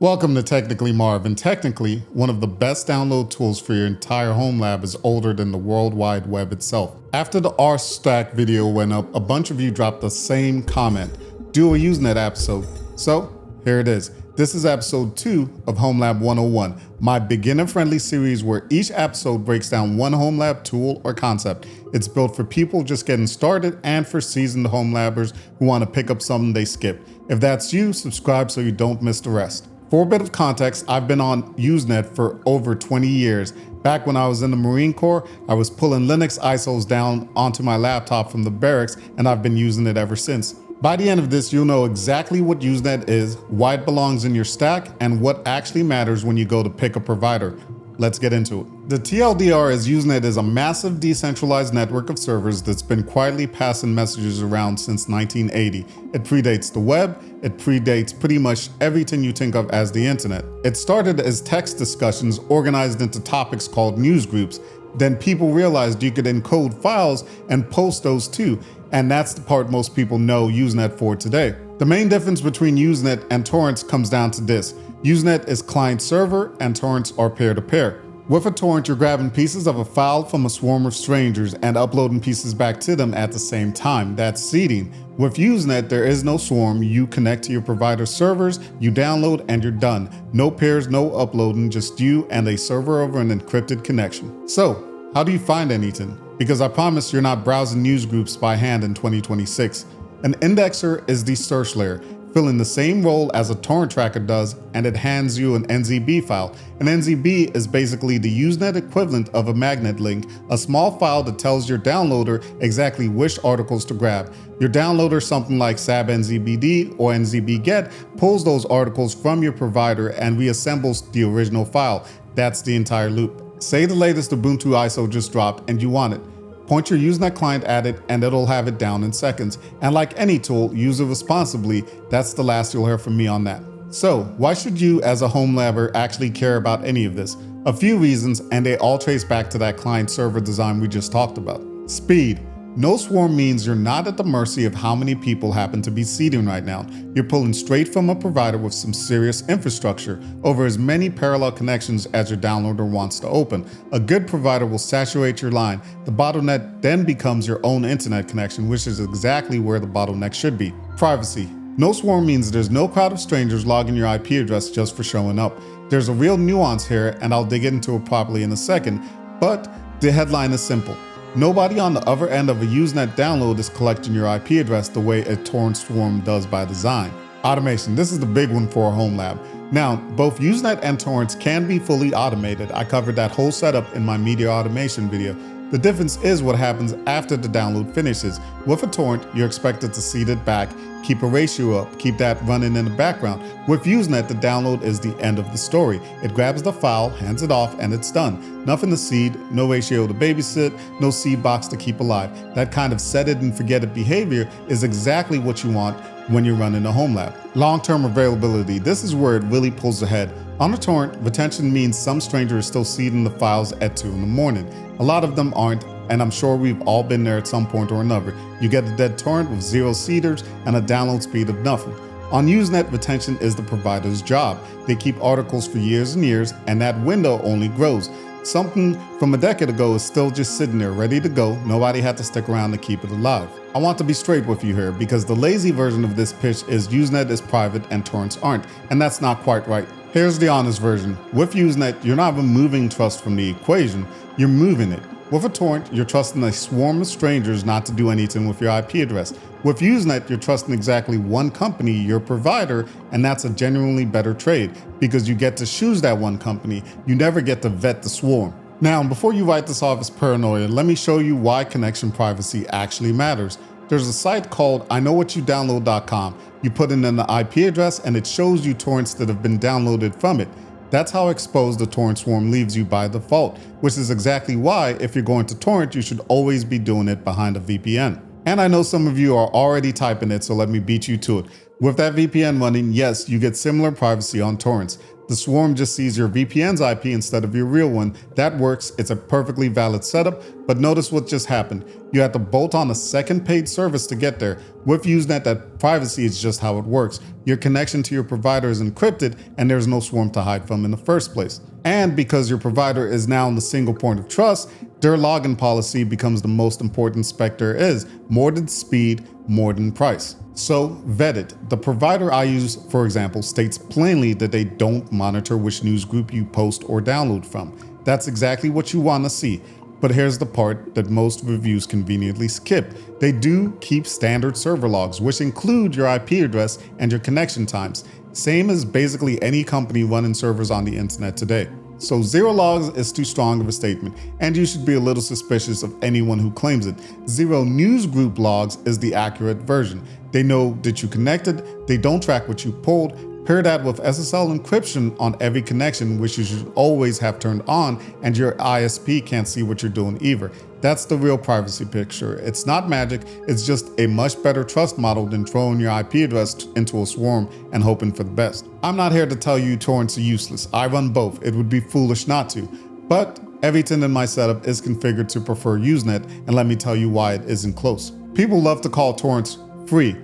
Welcome to Technically Marv, and technically, one of the best download tools for your entire home lab is older than the World Wide Web itself. After the R-Stack video went up, a bunch of you dropped the same comment: do a Usenet episode. So, here it is. This is episode 2 of HomeLab 101, my beginner-friendly series where each episode breaks down one HomeLab tool or concept. It's built for people just getting started and for seasoned HomeLabbers who want to pick up something they skipped. If that's you, subscribe so you don't miss the rest. For a bit of context, I've been on Usenet for over 20 years. Back when I was in the Marine Corps, I was pulling Linux ISOs down onto my laptop from the barracks, and I've been using it ever since. By the end of this, you'll know exactly what Usenet is, why it belongs in your stack, and what actually matters when you go to pick a provider. Let's get into it. The TLDR is Usenet is a massive decentralized network of servers that's been quietly passing messages around since 1980. It predates the web, it predates pretty much everything you think of as the internet. It started as text discussions organized into topics called news groups. Then people realized you could encode files and post those too, and that's the part most people know Usenet for today. The main difference between Usenet and Torrents comes down to this: Usenet is client-server and Torrents are peer-to-peer. With a torrent, you're grabbing pieces of a file from a swarm of strangers and uploading pieces back to them at the same time. That's seeding. With Usenet, there is no swarm. You connect to your provider's servers, you download, and you're done. No pairs, no uploading, just you and a server over an encrypted connection. So, how do you find anything? Because I promise you're not browsing news groups by hand in 2026. An indexer is the search layer, filling the same role as a torrent tracker does, and it hands you an NZB file. An NZB is basically the Usenet equivalent of a magnet link, a small file that tells your downloader exactly which articles to grab. Your downloader, something like SAB NZBD or NZBGet, pulls those articles from your provider and reassembles the original file. That's the entire loop. Say the latest Ubuntu ISO just dropped and you want it. Point your Usenet client at it and it'll have it down in seconds. And like any tool, use it responsibly. That's the last you'll hear from me on that. So why should you as a home labber actually care about any of this? A few reasons, and they all trace back to that client server design we just talked about. Speed. No swarm means you're not at the mercy of how many people happen to be seeding right now. You're pulling straight from a provider with some serious infrastructure over as many parallel connections as your downloader wants to open. A good provider will saturate your line. The bottleneck then becomes your own internet connection, which is exactly where the bottleneck should be. Privacy. No swarm means there's no crowd of strangers logging your IP address just for showing up. There's a real nuance here, and I'll dig into it properly in a second, but the headline is simple. Nobody on the other end of a Usenet download is collecting your IP address the way a torrent swarm does by design. Automation. This is the big one for a home lab. Now, both Usenet and torrents can be fully automated. I covered that whole setup in my media automation video. The difference is what happens after the download finishes. With a torrent, you're expected to seed it back, keep a ratio up, keep that running in the background. With Usenet, the download is the end of the story. It grabs the file, hands it off, and it's done. Nothing to seed, no ratio to babysit, no seed box to keep alive. That kind of set it and forget it behavior is exactly what you want when you're running a home lab. Long-term availability. This is where it really pulls ahead. On a torrent, retention means some stranger is still seeding the files at 2 in the morning. A lot of them aren't, and I'm sure we've all been there at some point or another. You get a dead torrent with 0 seeders and a download speed of nothing. On Usenet, retention is the provider's job. They keep articles for years and years, and that window only grows. Something from a decade ago is still just sitting there ready to go. Nobody had to stick around to keep it alive. I want to be straight with you here, because the lazy version of this pitch is Usenet is private and torrents aren't, and that's not quite right. Here's the honest version. With Usenet, you're not removing trust from the equation, you're moving it. With a torrent, you're trusting a swarm of strangers not to do anything with your IP address. With Usenet, you're trusting exactly one company, your provider, and that's a genuinely better trade, because you get to choose that one company. You never get to vet the swarm. Now, before you write this off as paranoia, let me show you why connection privacy actually matters. There's a site called iknowwhatyoudownload.com. You put in an IP address and it shows you torrents that have been downloaded from it. That's how exposed the torrent swarm leaves you by default, which is exactly why if you're going to torrent, you should always be doing it behind a VPN. And I know some of you are already typing it, so let me beat you to it. With that VPN running, yes, you get similar privacy on torrents. The swarm just sees your VPN's IP instead of your real one. That works, it's a perfectly valid setup, but notice what just happened. You had to bolt on a second paid service to get there. With Usenet, that privacy is just how it works. Your connection to your provider is encrypted and there's no swarm to hide from in the first place. And because your provider is now in the single point of trust, their login policy becomes the most important spec there is, more than speed, more than price. So vet it. The provider I use, for example, states plainly that they don't monitor which news group you post or download from. That's exactly what you want to see. But here's the part that most reviews conveniently skip. They do keep standard server logs, which include your IP address and your connection times. Same as basically any company running servers on the internet today. So 0 logs is too strong of a statement, and you should be a little suspicious of anyone who claims it. 0 news group logs is the accurate version. They know that you connected, they don't track what you pulled. Pair that with SSL encryption on every connection, which you should always have turned on, and your ISP can't see what you're doing either. That's the real privacy picture. It's not magic, it's just a much better trust model than throwing your IP address into a swarm and hoping for the best. I'm not here to tell you torrents are useless. I run both. It would be foolish not to. But everything in my setup is configured to prefer Usenet, and let me tell you why it isn't close. People love to call torrents free.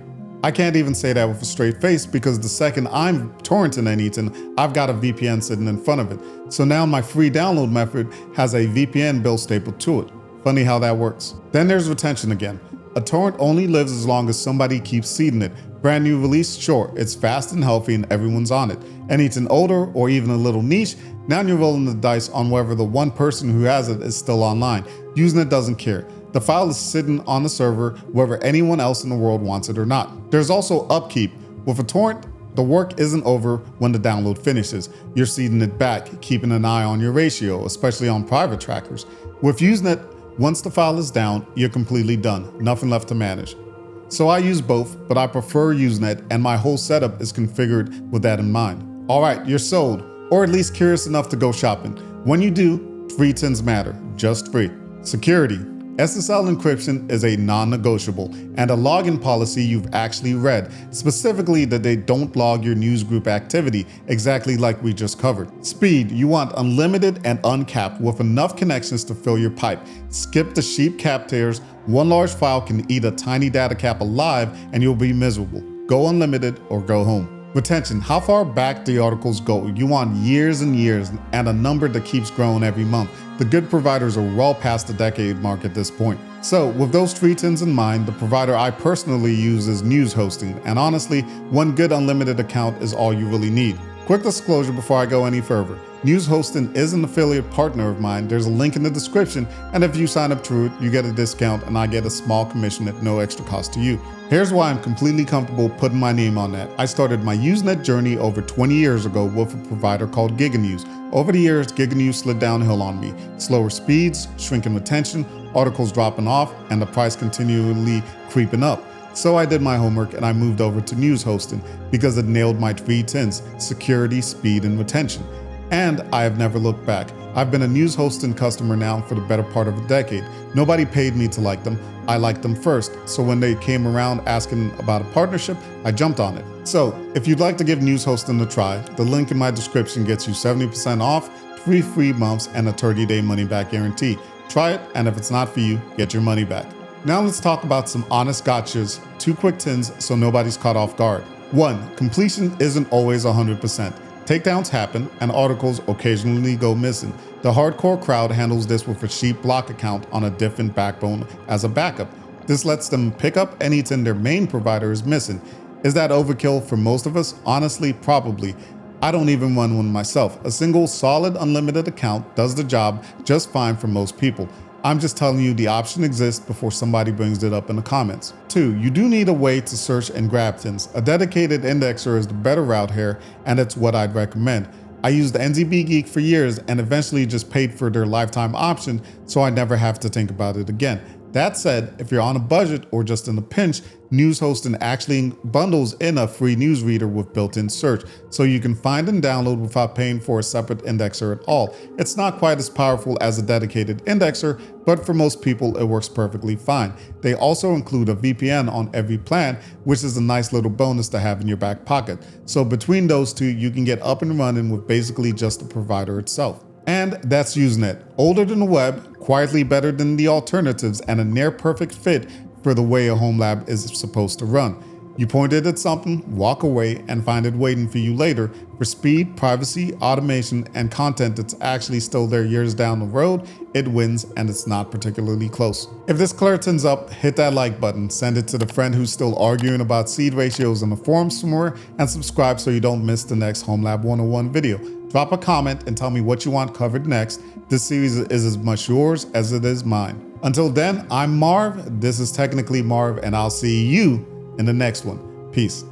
I can't even say that with a straight face because the second I'm torrenting anything, I've got a VPN sitting in front of it. So now my free download method has a VPN build stapled to it. Funny how that works. Then there's retention again. A torrent only lives as long as somebody keeps seeding it. Brand new release, sure, it's fast and healthy and everyone's on it. Anything older or even a little niche, now you're rolling the dice on whether the one person who has it is still online. Usenet doesn't care. The file is sitting on the server whether anyone else in the world wants it or not. There's also upkeep. With a torrent, the work isn't over when the download finishes. You're seeding it back, keeping an eye on your ratio, especially on private trackers. With Usenet, once the file is down, you're completely done. Nothing left to manage. So I use both, but I prefer Usenet and my whole setup is configured with that in mind. All right, you're sold, or at least curious enough to go shopping. When you do, 3 things matter, just 3. Security. SSL encryption is a non-negotiable and a login policy you've actually read, specifically that they don't log your newsgroup activity, exactly like we just covered. Speed, you want unlimited and uncapped with enough connections to fill your pipe. Skip the cheap cap tiers. One large file can eat a tiny data cap alive and you'll be miserable. Go unlimited or go home. Retention, how far back the articles go? You want years and years and a number that keeps growing every month. The good providers are well past the decade mark at this point. So with those 3 things in mind, the provider I personally use is News Hosting, and honestly, one good unlimited account is all you really need. Quick disclosure before I go any further. News Hosting is an affiliate partner of mine. There's a link in the description, and if you sign up through it, you get a discount and I get a small commission at no extra cost to you. Here's why I'm completely comfortable putting my name on that. I started my Usenet journey over 20 years ago with a provider called GigaNews. Over the years, GigaNews slid downhill on me. Slower speeds, shrinking retention, articles dropping off, and the price continually creeping up. So I did my homework and I moved over to News Hosting because it nailed my 3 tenets: security, speed, and retention. And I have never looked back. I've been a News Hosting customer now for the better part of a decade. Nobody paid me to like them. I liked them first. So when they came around asking about a partnership, I jumped on it. So if you'd like to give News Hosting a try, the link in my description gets you 70% off, 3 free months, and a 30-day money-back guarantee. Try it, and if it's not for you, get your money back. Now let's talk about some honest gotchas, 2 quick tins so nobody's caught off guard. 1. Completion isn't always 100%. Takedowns happen and articles occasionally go missing. The hardcore crowd handles this with a cheap block account on a different backbone as a backup. This lets them pick up anything their main provider is missing. Is that overkill for most of us? Honestly, probably. I don't even run one myself. A single solid unlimited account does the job just fine for most people. I'm just telling you the option exists before somebody brings it up in the comments. 2. You do need a way to search and grab things. A dedicated indexer is the better route here, and it's what I'd recommend. I used NZB Geek for years and eventually just paid for their lifetime option so I never have to think about it again. That said, if you're on a budget or just in a pinch, News Hosting actually bundles in a free newsreader with built-in search, so you can find and download without paying for a separate indexer at all. It's not quite as powerful as a dedicated indexer, but for most people it works perfectly fine. They also include a VPN on every plan, which is a nice little bonus to have in your back pocket. So between those two, you can get up and running with basically just the provider itself. And that's Usenet. Older than the web, quietly better than the alternatives, and a near perfect fit for the way a home lab is supposed to run. You point it at something, walk away, and find it waiting for you later for speed, privacy, automation, and content that's actually still there years down the road. It wins, and it's not particularly close. If this clears up, hit that like button, send it to the friend who's still arguing about seed ratios in the forums somewhere, and subscribe so you don't miss the next HomeLab 101 video. Drop a comment and tell me what you want covered next. This series is as much yours as it is mine. Until then, I'm Marv, this is Technically Marv, and I'll see you in the next one. Peace.